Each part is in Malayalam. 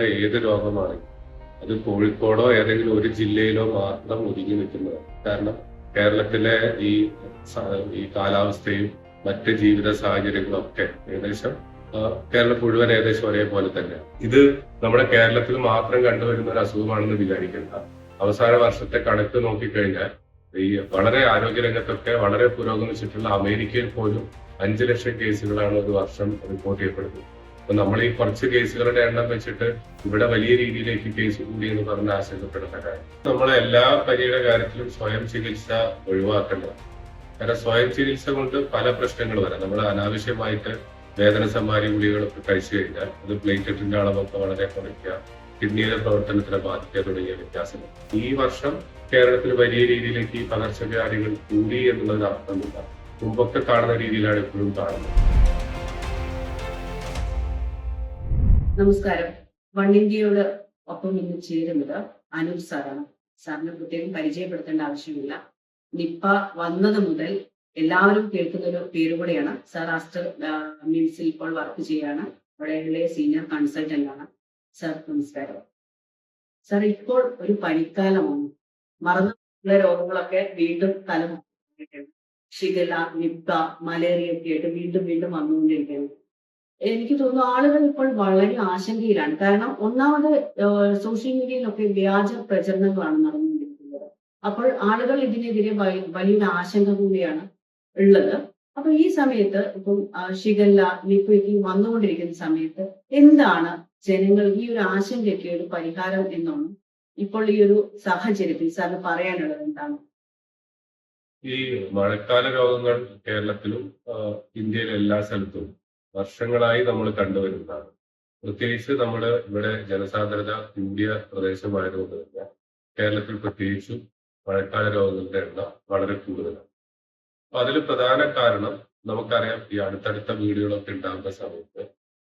ഏത് രോഗമാണെങ്കിലും അത് കോഴിക്കോടോ ഏതെങ്കിലും ഒരു ജില്ലയിലോ മാത്രം ഒതുങ്ങി നിൽക്കുന്നത്. കാരണം കേരളത്തിലെ ഈ കാലാവസ്ഥയും മറ്റ് ജീവിത സാഹചര്യങ്ങളും ഒക്കെ ഏകദേശം കേരളം മുഴുവൻ ഏകദേശം ഒരേപോലെ തന്നെ. ഇത് നമ്മുടെ കേരളത്തിൽ മാത്രം കണ്ടുവരുന്ന ഒരു അസുഖമാണെന്ന് വിചാരിക്കേണ്ട. അവസാന വർഷത്തെ കണക്ക് നോക്കിക്കഴിഞ്ഞാൽ ഈ വളരെ ആരോഗ്യരംഗത്തൊക്കെ വളരെ പുരോഗമിച്ചിട്ടുള്ള അമേരിക്കയിൽ പോലും 5 ലക്ഷം കേസുകളാണ് ഒരു വർഷം റിപ്പോർട്ട് ചെയ്യപ്പെടുന്നത്. അപ്പൊ നമ്മൾ ഈ കുറച്ച് കേസുകളുടെ എണ്ണം വെച്ചിട്ട് ഇവിടെ വലിയ രീതിയിലേക്ക് കേസ് കൂടി എന്ന് പറഞ്ഞ് ആശങ്കപ്പെടുന്ന കാര്യം, നമ്മളെ എല്ലാ പനിയുടെ കാര്യത്തിലും സ്വയം ചികിത്സ ഒഴിവാക്കേണ്ടതാണ്. കാരണം സ്വയം ചികിത്സ കൊണ്ട് പല പ്രശ്നങ്ങൾ വരാം. നമ്മൾ അനാവശ്യമായിട്ട് വേദന സംഹാരി ഗുളികളൊക്കെ കഴിച്ചു കഴിഞ്ഞാൽ അത് പ്ലേറ്റ്ലെറ്റിന്റെ അളവൊക്കെ വളരെ കുറയ്ക്കുക, കിഡ്നിയുടെ പ്രവർത്തനത്തിനെ ബാധിക്കുക തുടങ്ങിയ വ്യത്യാസങ്ങൾ. ഈ വർഷം കേരളത്തിൽ വലിയ രീതിയിലേക്ക് ഈ പകർച്ചവ്യാധികൾ കൂടി എന്നുള്ളത് അർത്ഥമില്ല. മുമ്പൊക്കെ കാണുന്ന രീതിയിലാണ് ഇപ്പോഴും കാണുന്നത്. നമസ്കാരം. വൺ ഇന്ത്യയോട് ഒപ്പം ഇന്ന് ചേരുന്നത് അനൂപ് സാറാണ്. സാറിന് പ്രത്യേകം പരിചയപ്പെടുത്തേണ്ട ആവശ്യമില്ല. നിപ്പ വന്നത് മുതൽ എല്ലാവരും കേൾക്കുന്ന ഒരു പേരുകൂടെയാണ്. സാർ ആസ്റ്റർ മിംസിൽ ഇപ്പോൾ വർക്ക് ചെയ്യാണ്. അവിടെയുള്ള സീനിയർ കൺസൾട്ടന്റ് ആണ്. സാർ നമസ്കാരം. സാർ, ഇപ്പോൾ ഒരു പനിക്കാലമാണ്. മറന്ന രോഗങ്ങളൊക്കെ വീണ്ടും തലമുറ ഷിഗല്ല, നിപ്പ, മലേറിയ ഒക്കെ ആയിട്ട് വീണ്ടും വീണ്ടും വന്നുകൊണ്ടിരിക്കുകയാണ്. എനിക്ക് തോന്നുന്നു ആളുകൾ ഇപ്പോൾ വളരെ ആശങ്കയിലാണ്. കാരണം ഒന്നാമത് സോഷ്യൽ മീഡിയയിലൊക്കെ വ്യാജ പ്രചരണങ്ങളാണ് നടന്നുകൊണ്ടിരിക്കുന്നത്. അപ്പോൾ ആളുകൾ ഇതിനെതിരെ വലിയൊരു ആശങ്ക കൂടിയാണ് ഉള്ളത്. അപ്പൊ ഈ സമയത്ത് ഇപ്പം ഷിഗല്ല, നിപ്പയ്ക്ക് വന്നുകൊണ്ടിരിക്കുന്ന സമയത്ത് എന്താണ് ജനങ്ങൾ ഈ ഒരു ആശങ്കയ്ക്ക് ഒരു പരിഹാരം എന്നാണ് ഇപ്പോൾ ഈ ഒരു സാഹചര്യത്തിൽ സാറിന് പറയാനുള്ളത് എന്താണ്? ഈ മഴക്കാല രോഗങ്ങൾ കേരളത്തിലും ഇന്ത്യയിലെ എല്ലാ സ്ഥലത്തും വർഷങ്ങളായി നമ്മൾ കണ്ടുവരുന്നതാണ്. പ്രത്യേകിച്ച് നമ്മുടെ ഇവിടെ ജനസാന്ദ്രത കൂടിയ പ്രദേശമായതുകൊണ്ട് തന്നെ കേരളത്തിൽ പ്രത്യേകിച്ചും മഴക്കാല രോഗങ്ങളുടെ എണ്ണം വളരെ കൂടുതലാണ്. അപ്പൊ അതിൽ പ്രധാന കാരണം നമുക്കറിയാം, ഈ അടുത്തടുത്ത വീടുകളൊക്കെ ഉണ്ടാകുന്ന സമയത്ത്,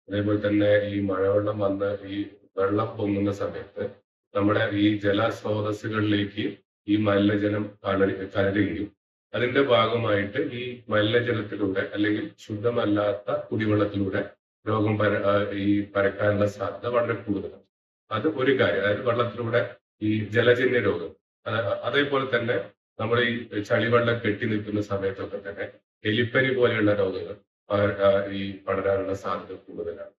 അതേപോലെ തന്നെ ഈ മഴവെള്ളം വന്ന് ഈ വെള്ളം പൊങ്ങുന്ന സമയത്ത് നമ്മുടെ ഈ ജലസ്രോതസ്സുകളിലേക്ക് ഈ മലിനജലം കലരുകയും അതിന്റെ ഭാഗമായിട്ട് ഈ മലിനജലത്തിലൂടെ അല്ലെങ്കിൽ ശുദ്ധമല്ലാത്ത കുടിവെള്ളത്തിലൂടെ രോഗം പരക്കാനുള്ള സാധ്യത വളരെ കൂടുതലാണ്. അത് ഒരു കാര്യം. അതായത് വെള്ളത്തിലൂടെ ഈ ജലജന്യ രോഗം, അതേപോലെ തന്നെ നമ്മൾ ഈ ചളിവെള്ളം കെട്ടി നിൽക്കുന്ന സമയത്തൊക്കെ തന്നെ എലിപ്പനി പോലെയുള്ള രോഗങ്ങൾ ഈ പടരാനുള്ള സാധ്യത കൂടുതലാണ്.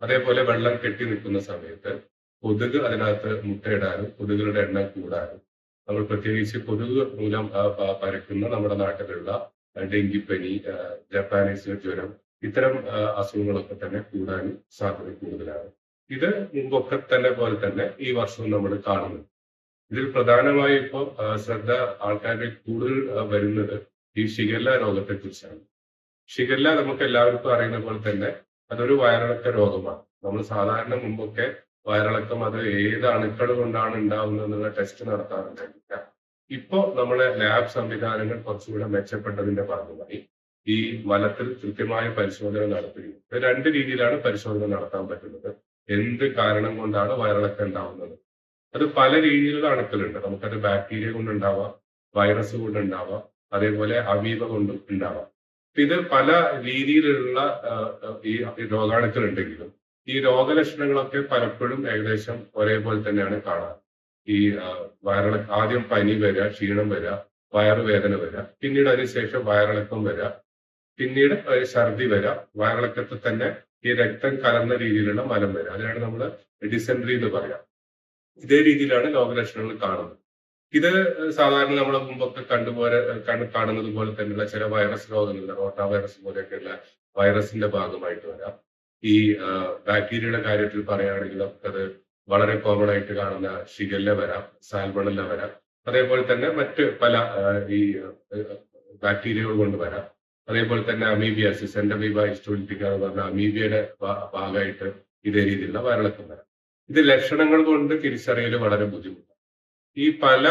അതേപോലെ വെള്ളം കെട്ടി നിൽക്കുന്ന സമയത്ത് കൊതുക് അതിനകത്ത് മുട്ടയിടാനും കൊതുകുകളുടെ എണ്ണം കൂടാനും, നമ്മൾ പ്രത്യേകിച്ച് കൊതുക് മൂലം പരക്കുന്ന നമ്മുടെ നാട്ടിലുള്ള ഡെങ്കിപ്പനി, ജപ്പാനീസ് ജ്വരം, ഇത്തരം അസുഖങ്ങളൊക്കെ തന്നെ കൂടാനും സാധ്യത കൂടുതലാണ്. ഇത് മുമ്പൊക്കെ തന്നെ പോലെ തന്നെ ഈ വർഷവും നമ്മൾ കാണുന്നു. ഇതിൽ പ്രധാനമായും ഇപ്പോൾ ശ്രദ്ധ ആൾക്കാരുടെ കൂടുതൽ വരുന്നത് ഈ ഷിഗല്ല രോഗത്തെ കുറിച്ചാണ്. ഷിഗല്ല നമുക്ക് എല്ലാവർക്കും അറിയുന്ന പോലെ തന്നെ അതൊരു വയറിളക്ക രോഗമാണ്. നമ്മൾ സാധാരണ മുമ്പൊക്കെ വയറിളക്കം അത് ഏത് അണുക്കൾ കൊണ്ടാണ് ഉണ്ടാവുന്നത് എന്നുള്ള ടെസ്റ്റ് നടത്താറുണ്ടായിട്ടില്ല. ഇപ്പോ നമ്മളെ ലാബ് സംവിധാനങ്ങൾ കുറച്ചുകൂടെ മെച്ചപ്പെട്ടതിന്റെ ഭാഗമായി ഈ മലത്തിൽ കൃത്യമായ പരിശോധന നടത്തുകയും, രണ്ട് രീതിയിലാണ് പരിശോധന നടത്താൻ പറ്റുന്നത്. എന്ത് കാരണം കൊണ്ടാണ് വയറിളക്കം ഉണ്ടാവുന്നത്? അത് പല രീതിയിലുള്ള അണുക്കളുണ്ട്. നമുക്കത് ബാക്ടീരിയ കൊണ്ടുണ്ടാവാം, വൈറസ് കൊണ്ടുണ്ടാവാം, അതേപോലെ അമീബ കൊണ്ടും ഉണ്ടാവാം. ഇത് പല രീതിയിലുള്ള ഈ രോഗാണുക്കൾ ഉണ്ടെങ്കിലും ഈ രോഗലക്ഷണങ്ങളൊക്കെ പലപ്പോഴും ഏകദേശം ഒരേപോലെ തന്നെയാണ് കാണാറ്. ഈ ആദ്യം പനി വരിക, ക്ഷീണം വരിക, വയറുവേദന വരിക, പിന്നീട് അതിനുശേഷം വയറിളക്കം വരിക, പിന്നീട് ഛർദി വരിക, വയറിളക്കത്തിൽ തന്നെ ഈ രക്തം കലർന്ന രീതിയിലുള്ള മലം വരിക. അതിനാണ് നമ്മൾ ഡിസെൻട്രി എന്ന് പറയാം. ഇതേ രീതിയിലാണ് രോഗലക്ഷണങ്ങൾ കാണുന്നത്. ഇത് സാധാരണ നമ്മൾ മുമ്പൊക്കെ കാണുന്നത് പോലെ തന്നെയുള്ള ചില വൈറസ് രോഗങ്ങളുണ്ട്. റോട്ടാ വൈറസ് പോലെയൊക്കെയുള്ള വൈറസിന്റെ ഭാഗമായിട്ട് വരാം. ഈ ബാക്ടീരിയയുടെ കാര്യത്തിൽ പറയുകയാണെങ്കിൽ നമുക്കത് വളരെ കോമൺ ആയിട്ട് കാണുന്ന ഷിഗല്ല വരാം, സാൽമണല്ല വരാം. അതേപോലെ തന്നെ മറ്റ് പല ഈ ബാക്ടീരിയകൾ കൊണ്ട് വരാം. അതേപോലെ തന്നെ അമീബിയാസിസ്, എൻഡമീബ ഹിസ്റ്റോലിറ്റിക്ക എന്ന് പറഞ്ഞ അമീബിയയുടെ ഭാഗമായിട്ട് ഇതേ രീതിയിലുള്ള വയറിളക്കം വരാം. ഇത് ലക്ഷണങ്ങൾ കൊണ്ട് തിരിച്ചറിയൽ വളരെ ബുദ്ധിമുട്ടാണ്. ഈ പല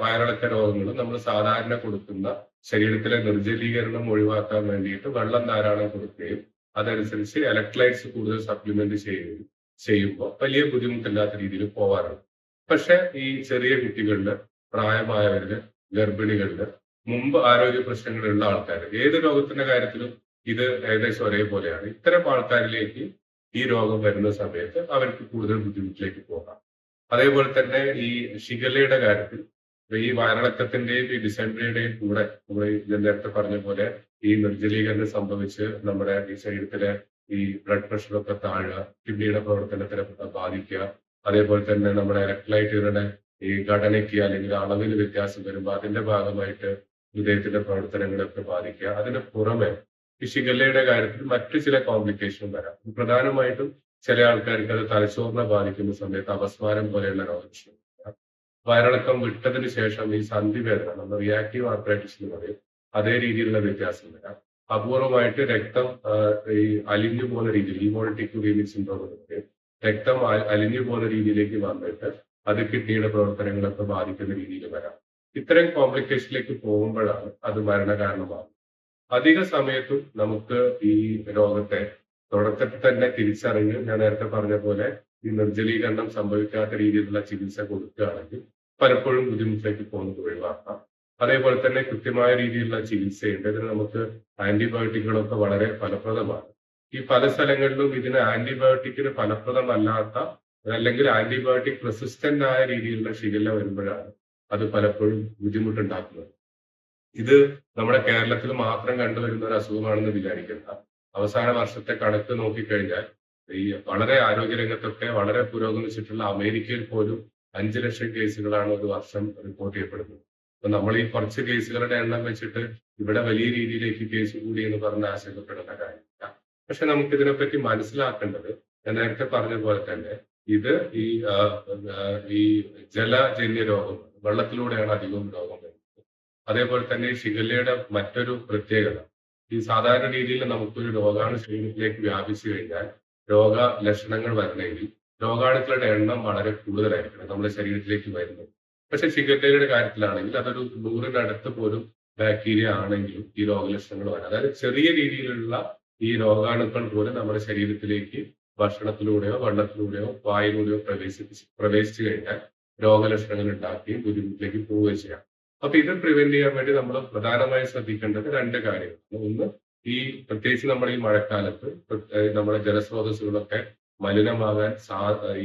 വയറിളക്ക രോഗങ്ങളും നമ്മൾ സാധാരണ കൊടുക്കുന്ന ശരീരത്തിലെ നിർജ്ജലീകരണം ഒഴിവാക്കാൻ വേണ്ടിയിട്ട് വെള്ളം ധാരാളം കൊടുക്കുകയും അതനുസരിച്ച് ഇലക്ട്രോലൈറ്റ്സ് കൂടുതൽ സപ്ലിമെന്റ് ചെയ്യുമ്പോൾ വലിയ ബുദ്ധിമുട്ടില്ലാത്ത രീതിയിൽ പോവാറുണ്ട്. പക്ഷെ ഈ ചെറിയ കുട്ടികളില്, പ്രായമായവരില്, ഗർഭിണികളില്, മുമ്പ് ആരോഗ്യ പ്രശ്നങ്ങളുള്ള ആൾക്കാർ, ഏത് രോഗത്തിന്റെ കാര്യത്തിലും ഇത് ഏകദേശം ഒരേപോലെയാണ്. ഇത്തരം ആൾക്കാരിലേക്ക് ഈ രോഗം വരുന്ന സമയത്ത് അവർക്ക് കൂടുതൽ ബുദ്ധിമുട്ടിലേക്ക് പോകാം. അതേപോലെ തന്നെ ഈ ഷിഗല്ലയുടെ കാര്യത്തിൽ ഈ വയറിളക്കത്തിന്റെയും ഈ ഡിസെൻട്രിയുടെയും കൂടെ നമ്മൾ ഞാൻ നേരത്തെ പറഞ്ഞ പോലെ ഈ നിർജ്ജലീകരണം സംഭവിച്ച് നമ്മുടെ ഈ ശരീരത്തിലെ ഈ ബ്ലഡ് പ്രഷറൊക്കെ താഴുക, കിഡ്നിയുടെ പ്രവർത്തനത്തിനെ ബാധിക്കുക, അതേപോലെ തന്നെ നമ്മുടെ ഇലക്ട്രോലൈറ്റുകളുടെ ഈ ഘടനയ്ക്ക് അല്ലെങ്കിൽ അളവിന് വ്യത്യാസം വരുമ്പോൾ അതിന്റെ ഭാഗമായിട്ട് ഹൃദയത്തിന്റെ പ്രവർത്തനങ്ങളൊക്കെ ബാധിക്കുക. അതിന് പുറമെ ഈ ഷിഗല്ലയുടെ കാര്യത്തിൽ മറ്റു ചില കോംപ്ലിക്കേഷനും വരാം. പ്രധാനമായിട്ടും ചില ആൾക്കാർക്ക് അത് തലച്ചോറിനെ ബാധിക്കുന്ന സമയത്ത് അപസ്മാരം പോലെയുള്ള രോഗലക്ഷണം വരാം. വയറിളക്കം വിട്ടതിന് ശേഷം ഈ സന്ധിവേദന, നമ്മൾ റിയാക്റ്റീവ് ആർത്രൈറ്റിസ് എന്ന് പറയും, അതേ രീതിയിലുള്ള വ്യത്യാസം വരാം. അപൂർവമായിട്ട് രക്തം ഈ അലിഞ്ഞു പോകുന്ന രീതിയിൽ ഹീമോളിറ്റിക് uremic സിൻഡ്രോം എന്ന് പറയും, രക്തം അലിഞ്ഞു പോകുന്ന രീതിയിലേക്ക് വന്നിട്ട് അത് കിഡ്നിയുടെ പ്രവർത്തനങ്ങളൊക്കെ ബാധിക്കുന്ന രീതിയിൽ വരാം. ഇത്തരം കോംപ്ലിക്കേഷനിലേക്ക് പോകുമ്പോഴാണ് അത് മരണകാരണമാകുന്നത്. അധിക സമയത്തും നമുക്ക് ഈ രോഗത്തെ തുടക്കത്തിൽ തന്നെ തിരിച്ചറിഞ്ഞ് ഞാൻ നേരത്തെ പറഞ്ഞ പോലെ ഈ നിർജ്ജലീകരണം സംഭവിക്കാത്ത രീതിയിലുള്ള ചികിത്സ കൊടുക്കുകയാണെങ്കിൽ പലപ്പോഴും ബുദ്ധിമുട്ടിലേക്ക് പോകുന്നത് ഒഴിവാക്കാം. അതേപോലെ തന്നെ കൃത്യമായ രീതിയിലുള്ള ചികിത്സയുണ്ട്. ഇതിന് നമുക്ക് ആന്റിബയോട്ടിക്കുകളൊക്കെ വളരെ ഫലപ്രദമാണ്. ഈ പല സ്ഥലങ്ങളിലും ഇതിന് ആന്റിബയോട്ടിക്കിന് ഫലപ്രദമല്ലാത്ത അല്ലെങ്കിൽ ആന്റിബയോട്ടിക് റെസിസ്റ്റന്റ് ആയ രീതിയിലുള്ള ഷിഗല്ല വരുമ്പോഴാണ് അത് പലപ്പോഴും ബുദ്ധിമുട്ടുണ്ടാക്കുന്നത്. ഇത് നമ്മുടെ കേരളത്തിൽ മാത്രം കണ്ടുവരുന്ന ഒരു അസുഖമാണെന്ന് വിചാരിക്കുന്ന അവസാന വർഷത്തെ കണക്ക് നോക്കിക്കഴിഞ്ഞാൽ ഈ വളരെ ആരോഗ്യരംഗത്തൊക്കെ വളരെ പുരോഗമിച്ചിട്ടുള്ള അമേരിക്കയിൽ പോലും 5 ലക്ഷം കേസുകളാണ് ഒരു വർഷം റിപ്പോർട്ട് ചെയ്യപ്പെടുന്നത്. അപ്പൊ നമ്മൾ ഈ കുറച്ച് കേസുകളുടെ എണ്ണം വെച്ചിട്ട് ഇവിടെ വലിയ രീതിയിലേക്ക് കേസ് കൂടി എന്ന് പറഞ്ഞ് ആശങ്കപ്പെടേണ്ട കാര്യമില്ല. പക്ഷെ നമുക്ക് ഇതിനെപ്പറ്റി മനസ്സിലാക്കേണ്ടത് ഞാൻ നേരത്തെ പറഞ്ഞ പോലെ തന്നെ ഇത് ഈ ജലജന്യ രോഗം, വെള്ളത്തിലൂടെയാണ് അധികവും രോഗം വരുന്നത്. അതേപോലെ തന്നെ ഈ ഷിഗല്ലയുടെ മറ്റൊരു പ്രത്യേകത, ഈ സാധാരണ രീതിയിൽ നമുക്കൊരു രോഗാണു ശരീരത്തിലേക്ക് വ്യാപിച്ചു കഴിഞ്ഞാൽ രോഗ ലക്ഷണങ്ങൾ വരണമെങ്കിൽ രോഗാണുക്കളുടെ എണ്ണം വളരെ കൂടുതലായിരിക്കണം നമ്മുടെ ശരീരത്തിലേക്ക് വരുന്നത്. പക്ഷെ ഷിഗല്ലയുടെ കാര്യത്തിലാണെങ്കിൽ അതൊരു 100-നടുത്ത് പോലും ബാക്ടീരിയ ആണെങ്കിലും ഈ രോഗലക്ഷണങ്ങൾ വരാം. അതായത് ചെറിയ രീതിയിലുള്ള ഈ രോഗാണുക്കൾ പോലും നമ്മുടെ ശരീരത്തിലേക്ക് ഭക്ഷണത്തിലൂടെയോ വെള്ളത്തിലൂടെയോ വായുവിലൂടെയോ പ്രവേശിച്ചു കഴിഞ്ഞാൽ രോഗലക്ഷണങ്ങൾ ഉണ്ടാക്കുകയും ബുദ്ധിമുട്ടിലേക്ക് പോവുകയും ചെയ്യാം. അപ്പൊ ഇത് പ്രിവെന്റ് ചെയ്യാൻ വേണ്ടി നമ്മൾ പ്രധാനമായും ശ്രദ്ധിക്കേണ്ടത് 2 കാര്യങ്ങളാണ്. ഒന്ന്, ഈ പ്രത്യേകിച്ച് നമ്മൾ ഈ മഴക്കാലത്ത് നമ്മുടെ ജലസ്രോതസ്സുകളൊക്കെ മലിനമാകാൻ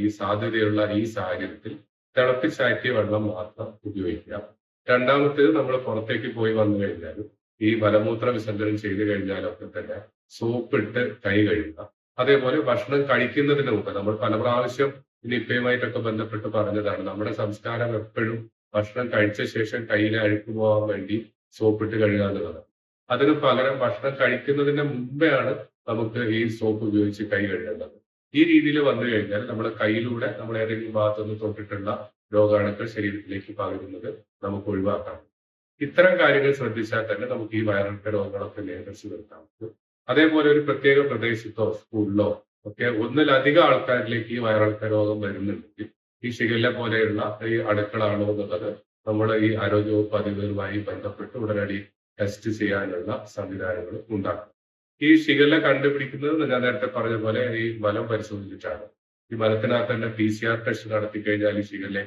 ഈ സാധ്യതയുള്ള ഈ സാഹചര്യത്തിൽ തിളപ്പിച്ചാറ്റിയ വെള്ളം മാത്രം ഉപയോഗിക്കുക. രണ്ടാമത്തേത്, നമ്മൾ പുറത്തേക്ക് പോയി വന്നു കഴിഞ്ഞാലും ഈ മലമൂത്ര വിസർജനം ചെയ്തു കഴിഞ്ഞാലൊക്കെ തന്നെ സോപ്പിട്ട് കൈ കഴുകുക. അതേപോലെ ഭക്ഷണം കഴിക്കുന്നതിന് മുമ്പ് നമ്മൾ പല പ്രാവശ്യം നിപ്പയുമായിട്ടൊക്കെ ബന്ധപ്പെട്ട് പറഞ്ഞതാണ്, നമ്മുടെ സംസ്കാരം എപ്പോഴും ഭക്ഷണം കഴിച്ച ശേഷം കയ്യിലെ അഴുക്ക് പോകാൻ വേണ്ടി സോപ്പിട്ട് കഴുകുക എന്നുള്ളതാണ്. അതിന് പകരം ഭക്ഷണം കഴിക്കുന്നതിന് മുമ്പെയാണ് നമുക്ക് ഈ സോപ്പ് ഉപയോഗിച്ച് കൈ കഴുകേണ്ടത്. ഈ രീതിയിൽ വന്നു കഴിഞ്ഞാൽ നമ്മുടെ കയ്യിലൂടെ നമ്മൾ ഏതെങ്കിലും ഭാഗത്തുനിന്ന് തൊട്ടിട്ടുള്ള രോഗാണുക്കൾ ശരീരത്തിലേക്ക് പകരുന്നത് നമുക്ക് ഒഴിവാക്കാം. ഇത്തരം കാര്യങ്ങൾ ശ്രദ്ധിച്ചാൽ തന്നെ നമുക്ക് ഈ വയറിളക്ക രോഗങ്ങളൊക്കെ നിയന്ത്രിച്ചു നിർത്താൻ പറ്റും. അതേപോലെ ഒരു പ്രത്യേക പ്രദേശത്തോ സ്കൂളിലോ ഒക്കെ ഒന്നിലധികം ആൾക്കാരിലേക്ക് ഈ വയറിളക്ക രോഗം വരുന്നുണ്ടെങ്കിൽ ഈ ഷിഗല്ല പോലെയുള്ള ഈ അണുക്കളാണോ എന്നുള്ളത് നമ്മൾ ഈ ആരോഗ്യവകുപ്പ് അധികൃതരുമായി ബന്ധപ്പെട്ട് ഉടനടി ടെസ്റ്റ് ചെയ്യാനുള്ള സംവിധാനങ്ങൾ ഉണ്ടാക്കും. ഈ ഷിഗല്ല കണ്ടുപിടിക്കുന്നത് ഞാൻ നേരത്തെ പറഞ്ഞ പോലെ ഈ മലം പരിശോധിച്ചിട്ടാണ്. ഈ മലത്തിനകത്ത് തന്നെ PCR ടെസ്റ്റ് നടത്തി കഴിഞ്ഞാൽ ഈ ഷിഗല്ലയെ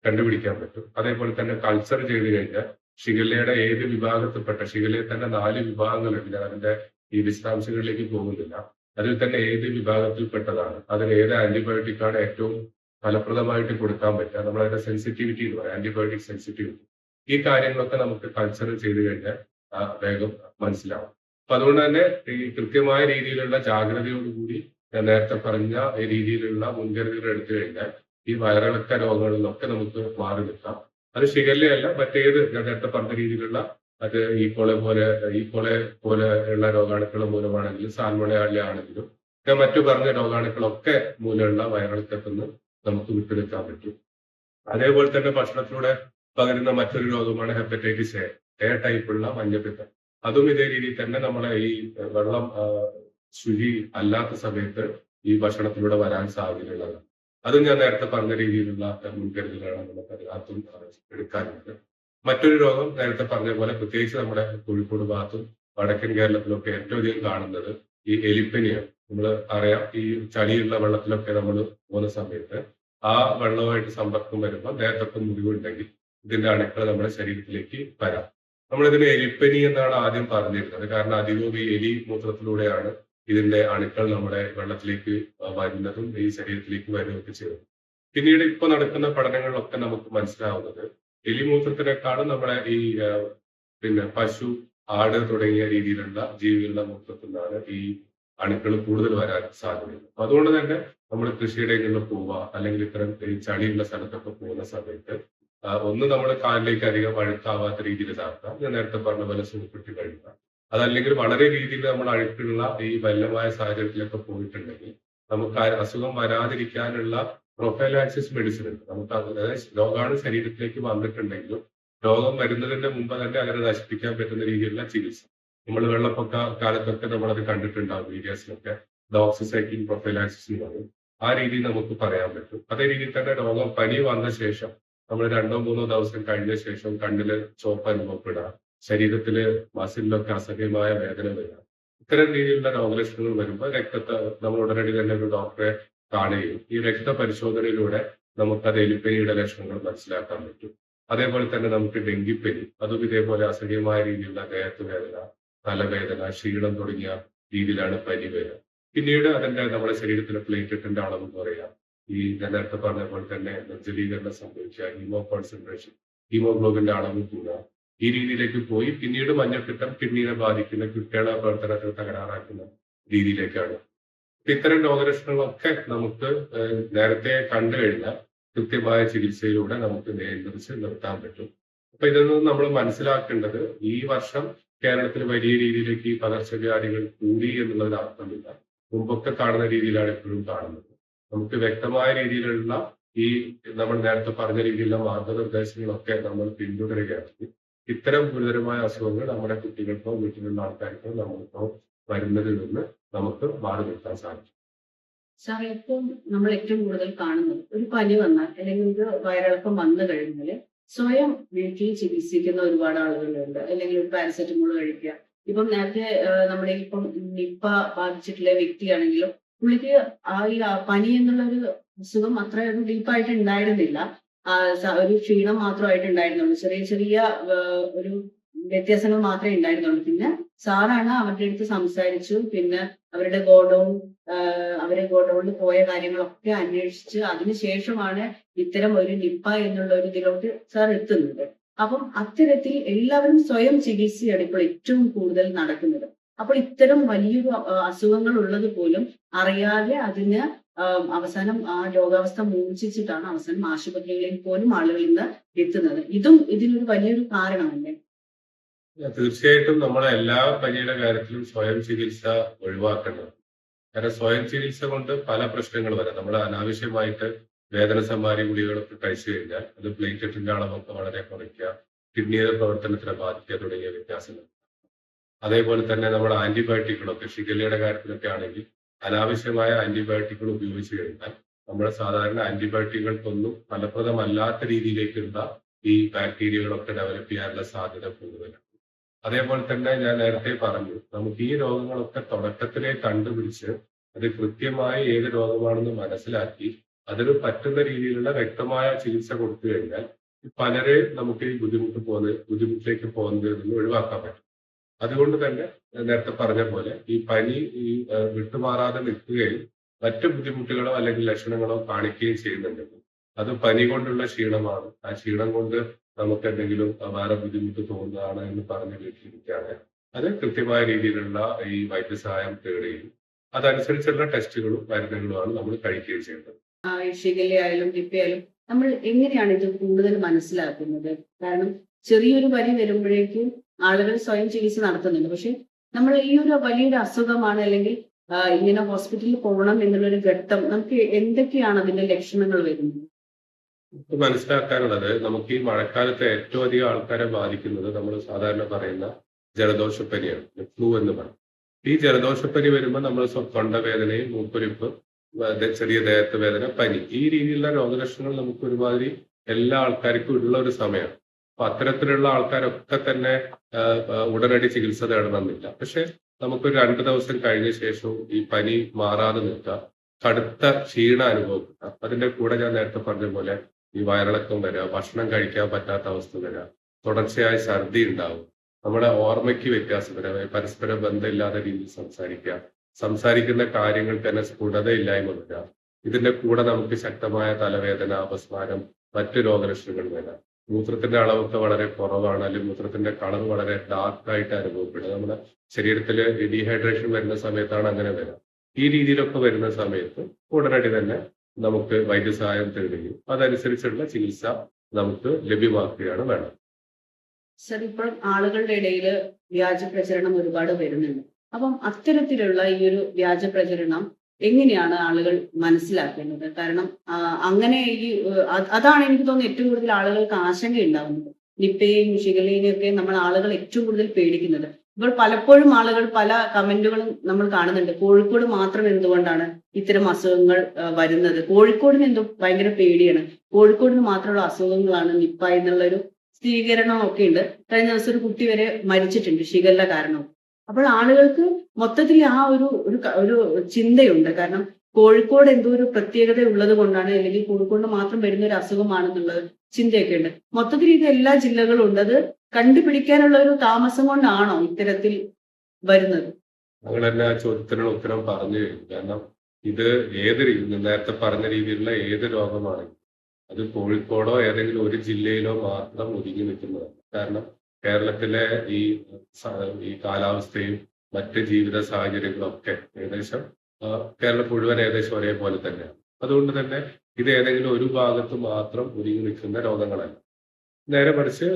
കണ്ടുപിടിക്കാൻ പറ്റും. അതേപോലെ തന്നെ കൾച്ചർ ചെയ്ത് കഴിഞ്ഞാൽ ഷിഗല്ലയുടെ ഏത് വിഭാഗത്തിൽപ്പെട്ട, ഷിഗല്ലയിൽ തന്നെ 4 വിഭാഗങ്ങളുണ്ട്, ഞാൻ അതിന്റെ ഈ വിശദാംശങ്ങളിലേക്ക് പോകുന്നില്ല. അതിൽ തന്നെ ഏത് വിഭാഗത്തിൽപ്പെട്ടതാണ്, അതിന് ഏത് ആന്റിബയോട്ടിക് ആണ് ഏറ്റവും ഫലപ്രദമായിട്ട് കൊടുക്കാൻ പറ്റുക, നമ്മളതിന്റെ സെൻസിറ്റിവിറ്റി എന്ന് പറയാം, ആന്റിബയോട്ടിക് സെൻസിറ്റിവിറ്റി. ഈ കാര്യങ്ങളൊക്കെ നമുക്ക് കൾച്ചർ ചെയ്ത് കഴിഞ്ഞാൽ വേഗം മനസ്സിലാവും. അപ്പൊ അതുകൊണ്ട് തന്നെ ഈ കൃത്യമായ രീതിയിലുള്ള ജാഗ്രതയോടുകൂടി ഞാൻ നേരത്തെ പറഞ്ഞ ഈ രീതിയിലുള്ള മുൻകരുതലുകൾ എടുത്തു കഴിഞ്ഞാൽ ഈ വയറിളക്ക രോഗങ്ങളിൽ നിന്നൊക്കെ നമുക്ക് മാറി നിൽക്കാം. അത് ഷിഗല്ലയല്ല, മറ്റേത് ഞാൻ നേരത്തെ പറഞ്ഞ രീതിയിലുള്ള അത് ഈക്കോളെ പോലെയുള്ള രോഗാണുക്കൾ മൂലമാണെങ്കിലും സാൽമണേല ആണെങ്കിലും ഞാൻ മറ്റു പറഞ്ഞ രോഗാണുക്കളൊക്കെ മൂലമുള്ള വയറിളക്കത്തിൽ നിന്ന് നമുക്ക് വിട്ടുനിൽക്കാൻ പറ്റും. അതേപോലെ തന്നെ ഭക്ഷണത്തിലൂടെ പകരുന്ന മറ്റൊരു രോഗമാണ് ഹെപ്പറ്റൈറ്റിസ് എ ടൈപ്പുള്ള മഞ്ഞപ്പിത്തം. അതും ഇതേ രീതിയിൽ തന്നെ നമ്മളെ ഈ വെള്ളം ശുചി അല്ലാത്ത സമയത്ത് ഈ ഭക്ഷണത്തിലൂടെ വരാൻ സാധ്യതയുള്ളതാണ്. അതും ഞാൻ നേരത്തെ പറഞ്ഞ രീതിയിലുള്ള മുൻകരുതലുകളാണ് നമുക്ക് അതിനകത്തും എടുക്കാനുള്ളത്. മറ്റൊരു രോഗം നേരത്തെ പറഞ്ഞ പോലെ പ്രത്യേകിച്ച് നമ്മുടെ കോഴിക്കോട് ഭാഗത്തും വടക്കൻ കേരളത്തിലൊക്കെ ഏറ്റവും അധികം കാണുന്നത് ഈ എലിപ്പനിയാണ്. നമ്മൾ അറിയാം, ഈ ചളിയുള്ള വെള്ളത്തിലൊക്കെ നമ്മൾ പോകുന്ന സമയത്ത് ആ വെള്ളവുമായിട്ട് സമ്പർക്കം വരുമ്പോൾ ദേഹത്തൊക്കെ മുറിവുണ്ടെങ്കിൽ ഇതിന്റെ അണുക്കൾ നമ്മുടെ ശരീരത്തിലേക്ക് വരാം. നമ്മളിതിന് എലിപ്പനി എന്നാണ് ആദ്യം പറഞ്ഞിരുന്നത്. കാരണം അധികവും ഈ എലി മൂത്രത്തിലൂടെയാണ് ഇതിന്റെ അണുക്കൾ നമ്മുടെ വെള്ളത്തിലേക്ക് വരുന്നതും ഈ ശരീരത്തിലേക്ക് വരുകയൊക്കെ ചെയ്യും. പിന്നീട് ഇപ്പൊ നടക്കുന്ന പഠനങ്ങളിലൊക്കെ നമുക്ക് മനസ്സിലാവുന്നത് എലിമൂത്രത്തിനേക്കാളും നമ്മുടെ ഈ പിന്നെ പശു, ആട് തുടങ്ങിയ രീതിയിലുള്ള ജീവികളുടെ മൂത്രത്തിൽ നിന്നാണ് ഈ അണുക്കൾ കൂടുതൽ വരാൻ സാധ്യതയുണ്ട്. അപ്പൊ അതുകൊണ്ട് തന്നെ നമ്മൾ കൃഷിയിടങ്ങളിൽ പോവുക അല്ലെങ്കിൽ ഇത്തരം ഈ ചളിയുള്ള സ്ഥലത്തൊക്കെ പോകുന്ന സമയത്ത് ഒന്ന് നമ്മൾ കാലിലേക്ക് അധികം അഴുക്കാവാത്ത രീതിയിൽ ചാർത്താം. ഞാൻ നേരത്തെ പറഞ്ഞ പോലെ സൂപ്പിട്ട് കഴുകുക. അതല്ലെങ്കിൽ വളരെ രീതിയിൽ നമ്മൾ അഴുക്കുള്ള ഈ മലിനമായ സാഹചര്യത്തിലൊക്കെ പോയിട്ടുണ്ടെങ്കിൽ നമുക്ക് ആ അസുഖം വരാതിരിക്കാനുള്ള പ്രൊഫൈലാക്സിസ് മെഡിസിൻ ഉണ്ട്. നമുക്ക് അതായത് രോഗാണു ശരീരത്തിലേക്ക് വന്നിട്ടുണ്ടെങ്കിലും രോഗം വരുന്നതിന്റെ മുമ്പ് തന്നെ അതിനെ നശിപ്പിക്കാൻ പറ്റുന്ന രീതിയിലുള്ള ചികിത്സ. നമ്മൾ വെള്ളപ്പൊക്ക കാലത്തൊക്കെ നമ്മളത് കണ്ടിട്ടുണ്ടാവും മീഡിയാസിലൊക്കെ. ഡോക്സിസൈക്ലിൻ പ്രൊഫൈലാക്സിസ് എന്ന് പറയും. ആ രീതിയിൽ നമുക്ക് പറയാൻ പറ്റും. അതേ രീതിയിൽ തന്നെ രോഗം പനി വന്ന ശേഷം നമ്മൾ 2-3 ദിവസം കഴിഞ്ഞ ശേഷം കണ്ണില് ചുവപ്പ് അനുഭവപ്പെടുക, ശരീരത്തില് മസിലിലൊക്കെ അസഹ്യമായ വേദന വരിക, ഇത്തരം രീതിയിലുള്ള രോഗലക്ഷണങ്ങൾ വരുമ്പോൾ നമ്മൾ ഉടനടി തന്നെ ഒരു ഡോക്ടറെ കാണുകയും ഈ രക്തപരിശോധനയിലൂടെ നമുക്കത് എലിപ്പനിയുടെ ലക്ഷണങ്ങൾ മനസ്സിലാക്കാൻ പറ്റും. അതേപോലെ തന്നെ നമുക്ക് ഡെങ്കിപ്പനി, അതും ഇതേപോലെ അസഹ്യമായ രീതിയിലുള്ള ദേഹത്ത് വേദന, തലവേദന, ക്ഷീണം തുടങ്ങിയ രീതിയിലാണ് പനി വരിക. പിന്നീട് അതിന്റെ നമ്മുടെ ശരീരത്തിലെ പ്ലേറ്റ്ലെറ്റിന്റെ അളവ് കുറയാം. ഈ ഞാൻ നേരത്തെ പറഞ്ഞ പോലെ തന്നെ നിർജ്ജലീകരണം സംഭവിക്കുക, ഹീമോ കോൺസെൻട്രേഷൻ, ഹീമോഗ്ലോബിന്റെ അളവ് കൂടുക, ഈ രീതിയിലേക്ക് പോയി പിന്നീട് മഞ്ഞപ്പിത്തം കിഡ്നിയെ ബാധിക്കുന്ന, കിഡ്നിയുടെ പ്രവർത്തനത്തെ തകരാറാക്കുന്ന രീതിയിലേക്കാണ്. ഇത്തരം രോഗലക്ഷണങ്ങളൊക്കെ നമുക്ക് നേരത്തെ കണ്ടു കഴിഞ്ഞാൽ കൃത്യമായ ചികിത്സയിലൂടെ നമുക്ക് നിയന്ത്രിച്ച് നിർത്താൻ പറ്റും. അപ്പൊ ഇതിൽ നിന്ന് നമ്മൾ മനസ്സിലാക്കേണ്ടത് ഈ വർഷം കേരളത്തിൽ വലിയ രീതിയിലേക്ക് ഈ പകർച്ചവ്യാധികൾ കൂടി എന്നുള്ളതിന് അർത്ഥമില്ല. മുമ്പൊക്കെ കാണുന്ന രീതിയിലാണ് ഇപ്പോഴും കാണുന്നത്. നമുക്ക് വ്യക്തമായ രീതിയിലുള്ള ഈ നമ്മൾ നേരത്തെ പറഞ്ഞ രീതിയിലുള്ള മാർഗനിർദ്ദേശങ്ങളൊക്കെ നമ്മൾ പിന്തുടരുകയാണെങ്കിൽ ഇത്തരം ഗുരുതരമായ അസുഖങ്ങൾ നമ്മുടെ കുട്ടികൾക്കോ വീട്ടിലുള്ള ആൾക്കാർക്കോ നമ്മൾക്കോ വരുന്നതിൽ നിന്ന് നമുക്ക് മാറി നിൽക്കാൻ സാധിക്കും. സാർ, ഇപ്പം നമ്മൾ ഏറ്റവും കൂടുതൽ കാണുന്നത് ഒരു പനി വന്നാൽ അല്ലെങ്കിൽ ഒരു വയറിളക്കം വന്നു കഴിഞ്ഞാൽ സ്വയം വീട്ടിൽ ചികിത്സിക്കുന്ന ഒരുപാട് ആളുകളുണ്ട്. അല്ലെങ്കിൽ ഒരു പാരസെറ്റമോൾ കഴിക്കുക. ഇപ്പം നേരത്തെ നമ്മുടെ ഇപ്പം നിപ്പ ബാധിച്ചിട്ടുള്ള വ്യക്തിയാണെങ്കിലും പുള്ളിക്ക് ഈ പനി എന്നുള്ള ഒരു അസുഖം അത്ര ഒരു ഡീപ്പായിട്ട് ഉണ്ടായിരുന്നില്ല. ഒരു ക്ഷീണം മാത്രമായിട്ട് ഉണ്ടായിരുന്നുള്ളൂ. ചെറിയ ചെറിയ ഒരു വ്യത്യാസങ്ങൾ മാത്രമേ ഉണ്ടായിരുന്നുള്ളൂ. പിന്നെ സാറാണ് അവരുടെ അടുത്ത് സംസാരിച്ചു. പിന്നെ അവരുടെ ഗോഡൌണിൽ പോയ കാര്യങ്ങളൊക്കെ അന്വേഷിച്ച് അതിനുശേഷമാണ് ഇത്തരം ഒരു നിപ്പ എന്നുള്ള ഒരു ഇതിലോട്ട് സാർ എത്തുന്നത്. അപ്പം അത്തരത്തിൽ എല്ലാവരും സ്വയം ചികിത്സയാണ് ഇപ്പോൾ ഏറ്റവും കൂടുതൽ നടക്കുന്നത്. അപ്പോൾ ഇത്തരം വലിയൊരു അസുഖങ്ങൾ ഉള്ളത് പോലും അറിയാതെ അതിന് അവസാനം ആ രോഗാവസ്ഥ മൂർച്ഛിച്ചിട്ടാണ് അവസാനം ആശുപത്രികളിൽ പോലും ആളുകൾ ഇന്ന് എത്തുന്നത്. ഇതും ഇതിനൊരു വലിയൊരു കാരണമല്ലേ? തീർച്ചയായിട്ടും നമ്മൾ എല്ലാ പനിയുടെ കാര്യത്തിലും സ്വയം ചികിത്സ ഒഴിവാക്കേണ്ടത്. കാരണം സ്വയം ചികിത്സ കൊണ്ട് പല പ്രശ്നങ്ങൾ വരാം. നമ്മൾ അനാവശ്യമായിട്ട് വേദന സംഹാരി ഗുളികകളൊക്കെ കഴിച്ചു കഴിഞ്ഞാൽ അത് പ്ലേറ്റ്ലെറ്റിന്റെ അളവൊക്കെ വളരെ കുറയ്ക്കുക, കിഡ്നിയുടെ പ്രവർത്തനത്തിനെ ബാധിക്കുക തുടങ്ങിയ വ്യത്യാസങ്ങൾ. അതേപോലെ തന്നെ നമ്മുടെ ആന്റിബയോട്ടിക്കുകളൊക്കെ ഷിഗല്ലയുടെ കാര്യത്തിലൊക്കെ ആണെങ്കിൽ അനാവശ്യമായ ആന്റിബയോട്ടിക്കുകൾ ഉപയോഗിച്ചു കഴിഞ്ഞാൽ നമ്മുടെ സാധാരണ ആന്റിബയോട്ടിക്കുകൾക്കൊന്നും ഫലപ്രദമല്ലാത്ത രീതിയിലേക്കുള്ള ഈ ബാക്ടീരിയകളൊക്കെ ഡെവലപ്പ് ചെയ്യാനുള്ള സാധ്യത കൂടുതലാണ്. അതേപോലെ തന്നെ ഞാൻ നേരത്തെ പറഞ്ഞു, നമുക്ക് ഈ രോഗങ്ങളൊക്കെ തുടക്കത്തിലെ കണ്ടുപിടിച്ച് അത് കൃത്യമായി ഏത് രോഗമാണെന്ന് മനസ്സിലാക്കി അതിന് പറ്റുന്ന രീതിയിലുള്ള വ്യക്തമായ ചികിത്സ കൊടുത്തു കഴിഞ്ഞാൽ പലരെയും നമുക്ക് ഈ ബുദ്ധിമുട്ടിലേക്ക് പോകുന്നതിൽ നിന്ന് ഒഴിവാക്കാൻ പറ്റും. അതുകൊണ്ട് തന്നെ നേരത്തെ പറഞ്ഞ പോലെ ഈ പനി വിട്ടുമാറാതെ നിൽക്കുകയും മറ്റു ബുദ്ധിമുട്ടുകളോ അല്ലെങ്കിൽ ലക്ഷണങ്ങളോ കാണിക്കുകയും ചെയ്യുന്നുണ്ടെങ്കിൽ അത് പനി കൊണ്ടുള്ള ക്ഷീണമാണ്, ആ ക്ഷീണം കൊണ്ട് നമുക്ക് എന്തെങ്കിലും വേറെ ബുദ്ധിമുട്ട് തോന്നുകയാണ് എന്ന് പറഞ്ഞ് വീട്ടിലിരിക്കുകയാണ്, അത് കൃത്യമായ രീതിയിലുള്ള ഈ വൈദ്യസഹായം തേടുകയും അതനുസരിച്ചുള്ള ടെസ്റ്റുകളും മരുന്നുകളുമാണ് നമ്മൾ കഴിക്കുകയും ചെയ്യേണ്ടത്. ഷിഗല്ലയായാലും നിപ്പയായാലും നമ്മൾ എങ്ങനെയാണ് ഇത് കൂടുതൽ മനസ്സിലാക്കുന്നത്? കാരണം ചെറിയൊരു പനി വരുമ്പോഴേക്കും ആളുകൾ സ്വയം ചികിത്സ നടത്തുന്നുണ്ട്. പക്ഷെ നമ്മൾ ഈ ഒരു വലിയൊരു അസുഖമാണ് അല്ലെങ്കിൽ ഇങ്ങനെ ഹോസ്പിറ്റലിൽ പോകണം എന്നുള്ളൊരു ഘട്ടം നമുക്ക് എന്തൊക്കെയാണ് അതിന്റെ ലക്ഷണങ്ങൾ വരുന്നത്? മനസ്സിലാക്കാനുള്ളത്, നമുക്ക് ഈ മഴക്കാലത്ത് ഏറ്റവും അധികം ആൾക്കാരെ ബാധിക്കുന്നത് നമ്മൾ സാധാരണ പറയുന്ന ജലദോഷപ്പനിയാണ്, ഫ്ലൂ എന്ന് പറയും. ഈ ജലദോഷപ്പനി വരുമ്പോൾ നമ്മൾ തൊണ്ടവേദനയും മൂക്കൊലിപ്പ്, ചെറിയ ദേഹത്ത് വേദന, പനി, ഈ രീതിയിലുള്ള രോഗലക്ഷണങ്ങൾ നമുക്ക് ഒരുമാതിരി എല്ലാ ആൾക്കാർക്കും ഉള്ള ഒരു സമയമാണ്. അപ്പൊ അത്തരത്തിലുള്ള ആൾക്കാരൊക്കെ തന്നെ ഉടനടി ചികിത്സ തേടണമെന്നില്ല. പക്ഷെ നമുക്കൊരു 2 ദിവസം കഴിഞ്ഞ ശേഷവും ഈ പനി മാറാതെ നിൽക്കുക, കടുത്ത ക്ഷീണം അനുഭവപ്പെടുക, അതിന്റെ കൂടെ ഞാൻ നേരത്തെ പറഞ്ഞ പോലെ ഈ വയറിളക്കം വരിക, ഭക്ഷണം കഴിക്കാൻ പറ്റാത്ത അവസ്ഥ വരിക, തുടർച്ചയായ ഛർദി ഉണ്ടാവും, നമ്മുടെ ഓർമ്മയ്ക്ക് വ്യത്യാസം വരിക, പരസ്പര ബന്ധമില്ലാത്ത രീതിയിൽ സംസാരിക്കുക, സംസാരിക്കുന്ന കാര്യങ്ങൾ തന്നെ സ്ഫുടതയില്ലായ്മ വരിക, ഇതിന്റെ കൂടെ നമുക്ക് ശക്തമായ തലവേദന, അപസ്മാരം, മറ്റു രോഗലക്ഷണങ്ങൾ വരാം. മൂത്രത്തിന്റെ അളവൊക്കെ വളരെ കുറവാണ്, അല്ലെങ്കിൽ മൂത്രത്തിന്റെ കളർ വളരെ ഡാർക്ക് ആയിട്ട് അനുഭവപ്പെടുക. നമ്മുടെ ശരീരത്തിൽ ഡീഹൈഡ്രേഷൻ വരുന്ന സമയത്താണ് അങ്ങനെ വരാം. ഈ രീതിയിലൊക്കെ വരുന്ന സമയത്ത് ഉടനടി തന്നെ നമുക്ക് വൈദ്യസഹായം തേടുകയും അതനുസരിച്ചുള്ള ചികിത്സ നമുക്ക് ലഭ്യമാക്കുകയാണ് വേണം. സർ, ഇപ്പോഴും ആളുകളുടെ ഇടയിൽ വ്യാജ പ്രചരണം ഒരുപാട് വരുന്നുണ്ട്. അപ്പം അത്തരത്തിലുള്ള ഈ ഒരു വ്യാജ പ്രചരണം എങ്ങനെയാണ് ആളുകൾ മനസ്സിലാക്കേണ്ടത്? കാരണം അങ്ങനെ അതാണ് എനിക്ക് തോന്നുന്നത് ഏറ്റവും കൂടുതൽ ആളുകൾക്ക് ആശങ്ക ഉണ്ടാവുന്നത്. നിപ്പയും ഷിഗല്ലയും ഒക്കെ നമ്മൾ ആളുകൾ ഏറ്റവും കൂടുതൽ പേടിക്കുന്നത്. ഇപ്പോൾ പലപ്പോഴും ആളുകൾ പല കമന്റുകളും നമ്മൾ കാണുന്നുണ്ട്. കോഴിക്കോട് മാത്രം എന്തുകൊണ്ടാണ് ഇത്തരം അസുഖങ്ങൾ വരുന്നത്? കോഴിക്കോടിന് എന്തോ ഭയങ്കര പേടിയാണ്, കോഴിക്കോടിന് മാത്രമുള്ള അസുഖങ്ങളാണ് നിപ്പ എന്നുള്ളൊരു സ്ഥിരീകരണം ഒക്കെ ഉണ്ട്. കഴിഞ്ഞ ദിവസം ഒരു കുട്ടി വരെ മരിച്ചിട്ടുണ്ട് ഷിഗല്ല കാരണം. അപ്പോൾ ആളുകൾക്ക് മൊത്തത്തിൽ ആ ഒരു ചിന്തയുണ്ട്. കാരണം കോഴിക്കോട് എന്തോ ഒരു പ്രത്യേകത ഉള്ളത് കൊണ്ടാണ്, അല്ലെങ്കിൽ കോഴിക്കോട് മാത്രം വരുന്ന ഒരു അസുഖമാണെന്നുള്ള ചിന്തയൊക്കെ ഉണ്ട്. മൊത്തത്തിൽ ഇത് എല്ലാ ജില്ലകളും ഉണ്ട്. അത് കണ്ടുപിടിക്കാനുള്ള ഒരു താമസം കൊണ്ടാണോ ഇത്തരത്തിൽ വരുന്നത്? ഞങ്ങൾ തന്നെ ആ ചോദ്യത്തിനുള്ള ഉത്തരം പറഞ്ഞു കഴിഞ്ഞു. കാരണം ഇത് നേരത്തെ പറഞ്ഞ രീതിയിലുള്ള ഏത് രോഗമാണെങ്കിലും അത് കോഴിക്കോടോ ഏതെങ്കിലും ഒരു ജില്ലയിലോ മാത്രം ഒതുങ്ങി നിൽക്കുന്നതല്ല. കാരണം കേരളത്തിലെ ഈ കാലാവസ്ഥയും മറ്റ് ജീവിത സാഹചര്യങ്ങളും ഒക്കെ ഏകദേശം കേരളം മുഴുവൻ ഏകദേശം ഒരേപോലെ തന്നെയാണ്. അതുകൊണ്ട് തന്നെ ഇത് ഏതെങ്കിലും ഒരു ഭാഗത്ത് മാത്രം ഒതുങ്ങി നിൽക്കുന്ന രോഗങ്ങളല്ല. നേരെ മറിച്ച്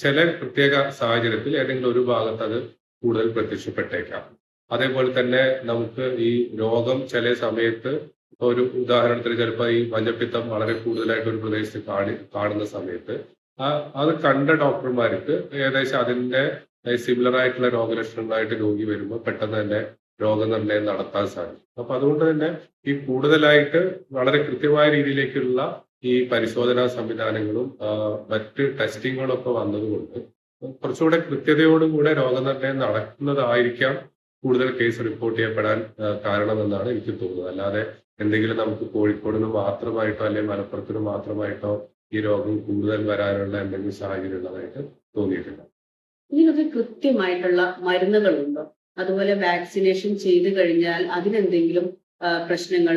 ചില പ്രത്യേക സാഹചര്യത്തിൽ ഏതെങ്കിലും ഒരു ഭാഗത്ത് അത് കൂടുതൽ പ്രത്യക്ഷപ്പെട്ടേക്കാം. അതേപോലെ തന്നെ നമുക്ക് ഈ രോഗം ചില സമയത്ത് ഒരു ഉദാഹരണത്തിന് ചിലപ്പോൾ ഈ മഞ്ഞപ്പിത്തം വളരെ കൂടുതലായിട്ട് ഒരു പ്രദേശത്ത് കാണുന്ന സമയത്ത് അത് കണ്ട ഡോക്ടർമാർക്ക് ഏകദേശം അതിന്റെ സിമിലർ ആയിട്ടുള്ള രോഗലക്ഷണങ്ങളായിട്ട് രോഗി വരുമ്പോൾ പെട്ടെന്ന് തന്നെ രോഗനിർണയം നടത്താൻ സാധിക്കും. അപ്പൊ അതുകൊണ്ട് തന്നെ ഈ കൂടുതലായിട്ട് വളരെ കൃത്യമായ രീതിയിലേക്കുള്ള ഈ പരിശോധനാ സംവിധാനങ്ങളും മറ്റ് ടെസ്റ്റിങ്ങുകളും ഒക്കെ വന്നതുകൊണ്ട് കുറച്ചുകൂടെ കൃത്യതയോടുകൂടെ രോഗനിർണയം നടക്കുന്നതായിരിക്കാം കൂടുതൽ കേസ് റിപ്പോർട്ട് ചെയ്യപ്പെടാൻ കാരണമെന്നാണ് എനിക്ക് തോന്നുന്നത്. അല്ലാതെ എന്തെങ്കിലും നമുക്ക് കോഴിക്കോടിന് മാത്രമായിട്ടോ അല്ലെങ്കിൽ മലപ്പുറത്തിന് മാത്രമായിട്ടോ ഈ രോഗം കൂടുതൽ വരാനുള്ള എന്തെങ്കിലും സാഹചര്യം ഉള്ളതായിട്ട് തോന്നിയിട്ടില്ല. ഇതിനൊക്കെ കൃത്യമായിട്ടുള്ള മരുന്നുകളുണ്ടോ? അതുപോലെ വാക്സിനേഷൻ ചെയ്തു കഴിഞ്ഞാൽ അതിനെന്തെങ്കിലും പ്രശ്നങ്ങൾ,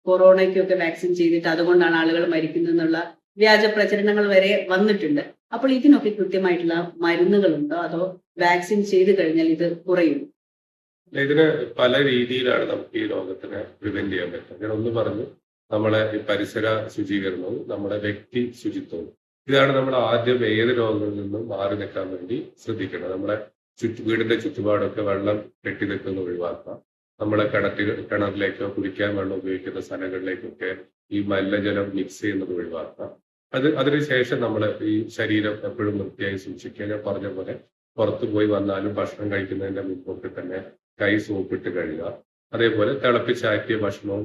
കൊറോണയ്ക്കൊക്കെ വാക്സിൻ ചെയ്തിട്ട് അതുകൊണ്ടാണ് ആളുകൾ മരിക്കുന്നതെന്നുള്ള വ്യാജ പ്രചരണങ്ങൾ വരെ വന്നിട്ടുണ്ട്. അപ്പോൾ ഇതിനൊക്കെ കൃത്യമായിട്ടുള്ള മരുന്നുകളുണ്ടോ, അതോ വാക്സിൻ ചെയ്തു കഴിഞ്ഞാൽ ഇത് കുറയും? ഇതിന് പല രീതിയിലാണ് നമുക്ക് ഈ രോഗത്തിനെ പ്രിവെന്റ് ചെയ്യാൻ പറ്റുക. ഞാൻ ഒന്ന് പറഞ്ഞു, നമ്മളെ ഈ പരിസര ശുചീകരണവും നമ്മുടെ വ്യക്തി ശുചിത്വവും, ഇതാണ് നമ്മൾ ആദ്യം ഏത് രോഗങ്ങളിൽ നിന്നും മാറി നിൽക്കാൻ വേണ്ടി ശ്രദ്ധിക്കേണ്ടത്. നമ്മുടെ വീടിന്റെ ചുറ്റുപാടൊക്കെ വെള്ളം കെട്ടി നിൽക്കുന്ന ഒഴിവാക്കുക. നമ്മളെ കിണറിലേക്കോ കുടിക്കാൻ വെള്ളം ഉപയോഗിക്കുന്ന സ്ഥലങ്ങളിലേക്കൊക്കെ ഈ മലിനജലം മിക്സ് ചെയ്യുന്നത് ഒഴിവാക്കുക. അതിനുശേഷം നമ്മൾ ഈ ശരീരം എപ്പോഴും വൃത്തിയായി സൂക്ഷിക്കുക. ഞാൻ പറഞ്ഞ പോലെ പുറത്തു പോയി വന്നാലും ഭക്ഷണം കഴിക്കുന്നതിന്റെ മുൻപൊക്കെ തന്നെ കൈ സോപ്പിട്ട് കഴുകുക. അതേപോലെ തിളപ്പിച്ചാറ്റിയ ഭക്ഷണവും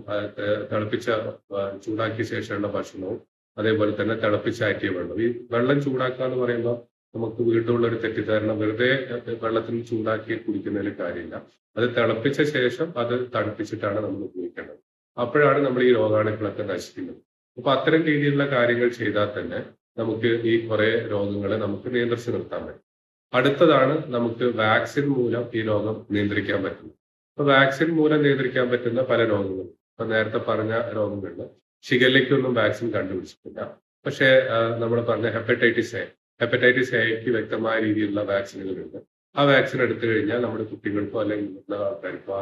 ചൂടാക്കിയ ശേഷമുള്ള ഭക്ഷണവും അതേപോലെ തന്നെ തിളപ്പിച്ചാറ്റിയ വെള്ളം. ഈ വെള്ളം ചൂടാക്കുക എന്ന് പറയുമ്പോൾ നമുക്ക് വീട്ടിലുള്ള ഒരു തെറ്റിദ്ധാരണ, വെറുതെ വെള്ളത്തിന് ചൂടാക്കി കുടിക്കുന്നതിൽ കാര്യമില്ല. അത് തിളപ്പിച്ച ശേഷം അത് തണുപ്പിച്ചിട്ടാണ് നമ്മൾ ഉപയോഗിക്കേണ്ടത്. അപ്പോഴാണ് നമ്മൾ ഈ രോഗാണുക്കളൊക്കെ നശിക്കുന്നത്. അപ്പൊ അത്തരം രീതിയിലുള്ള കാര്യങ്ങൾ ചെയ്താൽ തന്നെ നമുക്ക് ഈ കുറെ രോഗങ്ങളെ നമുക്ക് നിയന്ത്രിച്ചു നിർത്താൻ പറ്റും. അടുത്തതാണ് നമുക്ക് വാക്സിൻ മൂലം ഈ രോഗം നിയന്ത്രിക്കാൻ പറ്റുന്നത്. അപ്പൊ വാക്സിൻ മൂലം നിയന്ത്രിക്കാൻ പറ്റുന്ന പല രോഗങ്ങളും, ഇപ്പൊ നേരത്തെ പറഞ്ഞ രോഗങ്ങളിൽ ഷിഗല്ലയ്ക്കൊന്നും വാക്സിൻ കണ്ടുപിടിച്ചിട്ടില്ല. പക്ഷേ നമ്മൾ പറഞ്ഞ ഹെപ്പറ്റൈറ്റിസ് എക്ക് വ്യക്തമായ രീതിയിലുള്ള വാക്സിനുകളുണ്ട്. ആ വാക്സിൻ എടുത്തു കഴിഞ്ഞാൽ നമ്മുടെ കുട്ടികൾക്കോ അല്ലെങ്കിൽ മുതിർന്ന ആൾക്കാർക്കോ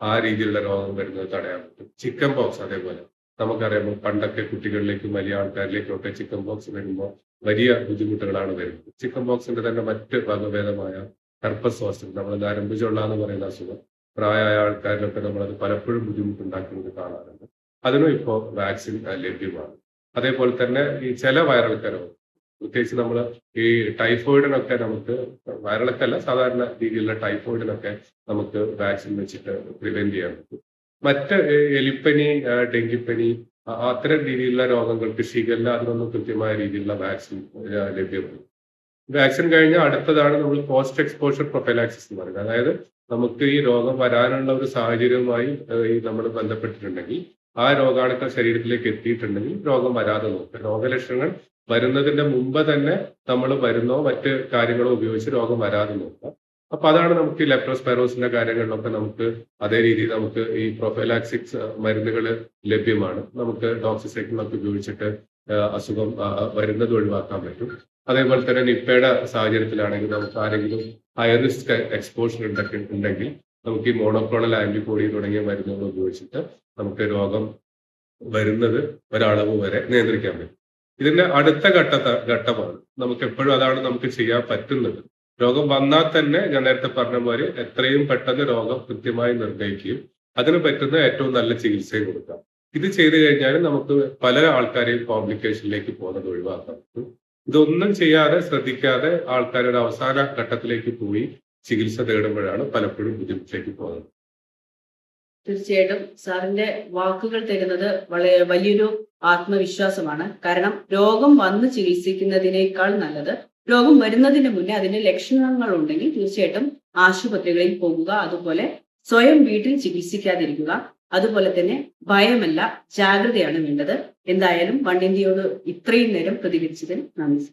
ആ രീതിയിലുള്ള രോഗം വരുന്നത് തടയാൻ പറ്റും. ചിക്കൻ പോക്സ് അതേപോലെ നമുക്കറിയാമോ, പണ്ടൊക്കെ കുട്ടികളിലേക്കും വലിയ ആൾക്കാരിലേക്കും ഒക്കെ ചിക്കൻ പോക്സ് വരുമ്പോൾ വലിയ ബുദ്ധിമുട്ടുകളാണ് വരുന്നത്. ചിക്കൻ പോക്സിന്റെ തന്നെ മറ്റ് വകഭേദമായ ഹെർപ്പസ് സോസ്റ്റർ, നമ്മൾ നരമ്പ് ചൊള്ള എന്ന് പറയുന്ന അസുഖം, പ്രായമായ ആൾക്കാരിലൊക്കെ നമ്മളത് പലപ്പോഴും ബുദ്ധിമുട്ടുണ്ടാക്കുന്നത് കാണാറുണ്ട്. അതിനും ഇപ്പോൾ വാക്സിൻ ലഭ്യമാണ്. അതേപോലെ തന്നെ ഈ ചില വയറിളക്ക, പ്രത്യേകിച്ച് നമ്മൾ ഈ ടൈഫോയിഡിനൊക്കെ നമുക്ക്, വയറിളക്കല്ല സാധാരണ രീതിയിലുള്ള ടൈഫോയിഡിനൊക്കെ നമുക്ക് വാക്സിൻ വെച്ചിട്ട് പ്രിവെന്റ് ചെയ്യാൻ പറ്റും. മറ്റ് എലിപ്പനി, ഡെങ്കിപ്പനി, അത്തരം രീതിയിലുള്ള രോഗങ്ങൾക്ക്, ഷിഗല്ല, അതിനൊന്നും കൃത്യമായ രീതിയിലുള്ള വാക്സിൻ ലഭ്യമാണ്. വാക്സിൻ കഴിഞ്ഞാൽ അടുത്തതാണ് നമ്മൾ പോസ്റ്റ് എക്സ്പോഷർ പ്രൊഫൈലാക്സിസ് എന്ന് പറയുന്നത്. അതായത് നമുക്ക് ഈ രോഗം വരാനുള്ള ഒരു സാഹചര്യവുമായി നമ്മൾ ബന്ധപ്പെട്ടിട്ടുണ്ടെങ്കിൽ, ആ രോഗാണുക്കൾ ശരീരത്തിലേക്ക് എത്തിയിട്ടുണ്ടെങ്കിൽ രോഗം വരാതെ നോക്കുക. രോഗലക്ഷണങ്ങൾ വരുന്നതിന്റെ മുമ്പ് തന്നെ നമ്മൾ മരുന്നോ മറ്റ് കാര്യങ്ങളോ ഉപയോഗിച്ച് രോഗം വരാതെ നോക്കുക. അപ്പൊ അതാണ് നമുക്ക് ലെപ്റ്റോസ്പൈറോസിന്റെ കാര്യങ്ങളിലൊക്കെ നമുക്ക് അതേ രീതിയിൽ നമുക്ക് ഈ പ്രൊഫൈലാക്സിക്സ് മരുന്നുകൾ ലഭ്യമാണ്. നമുക്ക് ഡോക്സിസൈക്ലിനൊക്കെ ഉപയോഗിച്ചിട്ട് അസുഖം വരുന്നത് ഒഴിവാക്കാൻ പറ്റും. അതേപോലെ തന്നെ നിപ്പയുടെ സാഹചര്യത്തിലാണെങ്കിൽ നമുക്ക് ആരെങ്കിലും ഹൈ റിസ്ക് എക്സ്പോഷർ ഉണ്ടെങ്കിൽ നമുക്ക് ഈ മോണോക്ലോണൽ ആന്റിബോഡി തുടങ്ങിയ മരുന്നുകൾ ഉപയോഗിച്ചിട്ട് നമുക്ക് രോഗം വരുന്നത് ഒരളവ് വരെ നിയന്ത്രിക്കാൻ പറ്റും. ഇതിന്റെ അടുത്ത ഘട്ടമാണ് നമുക്ക് എപ്പോഴും അതാണ് നമുക്ക് ചെയ്യാൻ പറ്റുന്നത്. രോഗം വന്നാൽ തന്നെ ഞാൻ നേരത്തെ പറഞ്ഞ പോലെ എത്രയും പെട്ടെന്ന് രോഗം കൃത്യമായി നിർണ്ണയിക്കുകയും അതിന് പറ്റുന്ന ഏറ്റവും നല്ല ചികിത്സയും കൊടുക്കാം. ഇത് ചെയ്തു കഴിഞ്ഞാൽ നമുക്ക് പല ആൾക്കാരെയും കോംപ്ലിക്കേഷനിലേക്ക് പോകുന്നത് ഒഴിവാക്കാൻ പറ്റും. ഇതൊന്നും ചെയ്യാതെ ശ്രദ്ധിക്കാതെ ആൾക്കാരുടെ അവസാന ഘട്ടത്തിലേക്ക് പോയി ചികിത്സ തേടുമ്പോഴാണ് പലപ്പോഴും ബുദ്ധിമുട്ടിലേക്ക് പോകുന്നത്. തീർച്ചയായിട്ടും സാറിന്റെ വാക്കുകൾ തരുന്നത് വളരെ വലിയൊരു ആത്മവിശ്വാസമാണ്. കാരണം രോഗം വന്ന് ചികിത്സിക്കുന്നതിനേക്കാൾ നല്ലത് രോഗം വരുന്നതിന് മുന്നേ അതിന്റെ ലക്ഷണങ്ങൾ ഉണ്ടെങ്കിൽ തീർച്ചയായിട്ടും ആശുപത്രികളിൽ പോകുക, അതുപോലെ സ്വയം വീട്ടിൽ ചികിത്സിക്കാതിരിക്കുക, അതുപോലെ തന്നെ ഭയമല്ല ജാഗ്രതയാണ് വേണ്ടത്. എന്തായാലും വൺ ഇന്ത്യയോട് ഇത്രയും നേരം പ്രതികരിച്ചതിന് നന്ദി.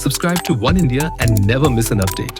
Subscribe to One India and never miss an update.